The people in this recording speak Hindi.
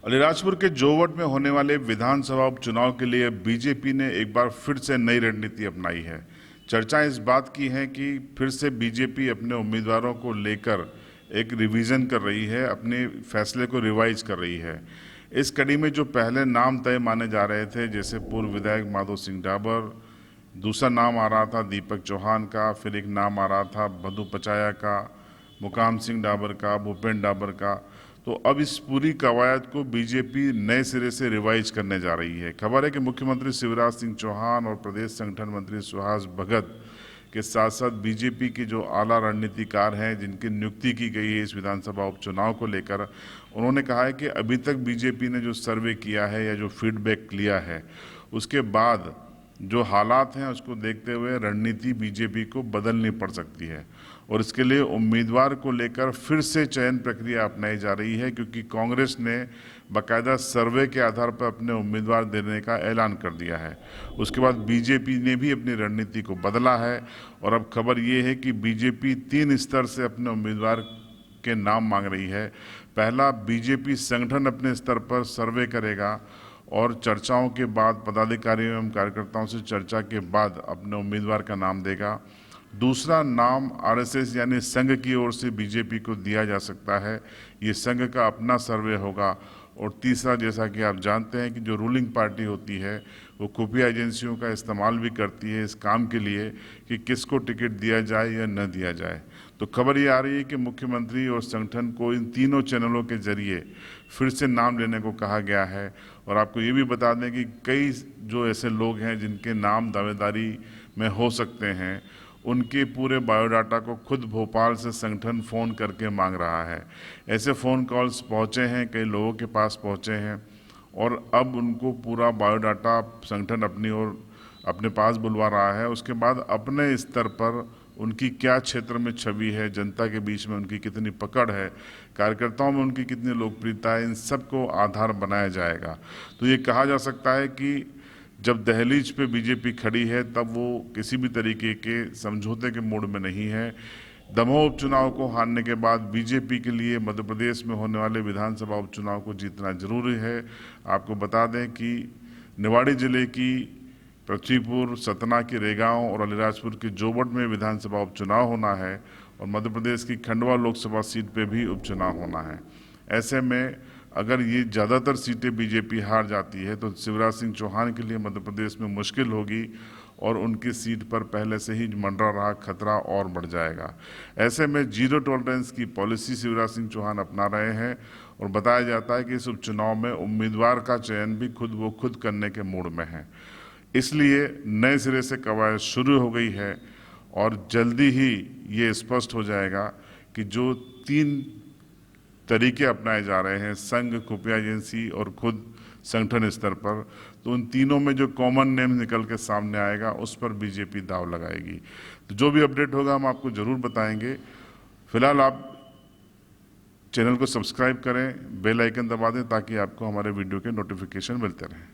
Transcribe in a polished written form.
अलीराजपुर के जोवट में होने वाले विधानसभा उपचुनाव के लिए बीजेपी ने एक बार फिर से नई रणनीति अपनाई है। चर्चाएं इस बात की हैं कि फिर से बीजेपी अपने उम्मीदवारों को लेकर एक रिवीजन कर रही है, अपने फैसले को रिवाइज कर रही है। इस कड़ी में जो पहले नाम तय माने जा रहे थे, जैसे पूर्व विधायक माधो सिंह डाबर, दूसरा नाम आ रहा था दीपक चौहान का, फिर एक नाम आ रहा था भदू पचाया का, मुकाम सिंह डाबर का, भूपेंद्र डाबर का। तो अब इस पूरी कवायद को बीजेपी नए सिरे से रिवाइज करने जा रही है। खबर है कि मुख्यमंत्री शिवराज सिंह चौहान और प्रदेश संगठन मंत्री सुहास भगत के साथ साथ बीजेपी के जो आला रणनीतिकार हैं, जिनकी नियुक्ति की गई है इस विधानसभा उपचुनाव को लेकर, उन्होंने कहा है कि अभी तक बीजेपी ने जो सर्वे किया है या जो फीडबैक लिया है, उसके बाद जो हालात हैं उसको देखते हुए रणनीति बीजेपी को बदलनी पड़ सकती है और इसके लिए उम्मीदवार को लेकर फिर से चयन प्रक्रिया अपनाई जा रही है, क्योंकि कांग्रेस ने बाकायदा सर्वे के आधार पर अपने उम्मीदवार देने का ऐलान कर दिया है। उसके बाद बीजेपी ने भी अपनी रणनीति को बदला है और अब खबर ये है कि बीजेपी 3 स्तर से अपने उम्मीदवार के नाम मांग रही है। पहला, बीजेपी संगठन अपने स्तर पर सर्वे करेगा और चर्चाओं के बाद पदाधिकारियों एवं कार्यकर्ताओं से चर्चा के बाद अपने उम्मीदवार का नाम देगा। दूसरा नाम आरएसएस यानी संघ की ओर से बीजेपी को दिया जा सकता है, ये संघ का अपना सर्वे होगा। और तीसरा, जैसा कि आप जानते हैं कि जो रूलिंग पार्टी होती है वो खुफिया एजेंसियों का इस्तेमाल भी करती है इस काम के लिए कि किसको टिकट दिया जाए या न दिया जाए। तो खबर ये आ रही है कि मुख्यमंत्री और संगठन को इन तीनों चैनलों के जरिए फिर से नाम लेने को कहा गया है। और आपको ये भी बता दें कि कई जो ऐसे लोग हैं जिनके नाम दावेदारी में हो सकते हैं, उनके पूरे बायोडाटा को खुद भोपाल से संगठन फ़ोन करके मांग रहा है। ऐसे फ़ोन कॉल्स पहुँचे हैं, कई लोगों के पास पहुँचे हैं और अब उनको पूरा बायोडाटा संगठन अपनी ओर अपने पास बुलवा रहा है। उसके बाद अपने स्तर पर उनकी क्या क्षेत्र में छवि है, जनता के बीच में उनकी कितनी पकड़ है, कार्यकर्ताओं में उनकी कितनी लोकप्रियता है, इन सब को आधार बनाया जाएगा। तो ये कहा जा सकता है कि जब दहलीज पे बीजेपी खड़ी है तब वो किसी भी तरीके के समझौते के मूड में नहीं है। दमोह उपचुनाव को हारने के बाद बीजेपी के लिए मध्य प्रदेश में होने वाले विधानसभा उपचुनाव को जीतना जरूरी है। आपको बता दें कि निवाड़ी जिले की पृथ्वीपुर, सतना की रेगांव और अलीराजपुर की जोवट में विधानसभा उपचुनाव होना है और मध्य प्रदेश की खंडवा लोकसभा सीट पे भी उपचुनाव होना है। ऐसे में अगर ये ज़्यादातर सीटें बीजेपी हार जाती है तो शिवराज सिंह चौहान के लिए मध्य प्रदेश में मुश्किल होगी और उनकी सीट पर पहले से ही मंडरा रहा खतरा और बढ़ जाएगा। ऐसे में जीरो टॉलरेंस की पॉलिसी शिवराज सिंह चौहान अपना रहे हैं और बताया जाता है कि इस उपचुनाव में उम्मीदवार का चयन भी खुद करने के मूड में है। इसलिए नए सिरे से कवायद शुरू हो गई है और जल्दी ही ये स्पष्ट हो जाएगा कि जो 3 तरीके अपनाए जा रहे हैं, संघ, खुफिया एजेंसी और खुद संगठन स्तर पर, तो उन तीनों में जो कॉमन नेम निकल के सामने आएगा उस पर बीजेपी दाव लगाएगी। तो जो भी अपडेट होगा हम आपको ज़रूर बताएंगे। फिलहाल आप चैनल को सब्सक्राइब करें, बेल आइकन दबा दें ताकि आपको हमारे वीडियो के नोटिफिकेशन मिलते रहें।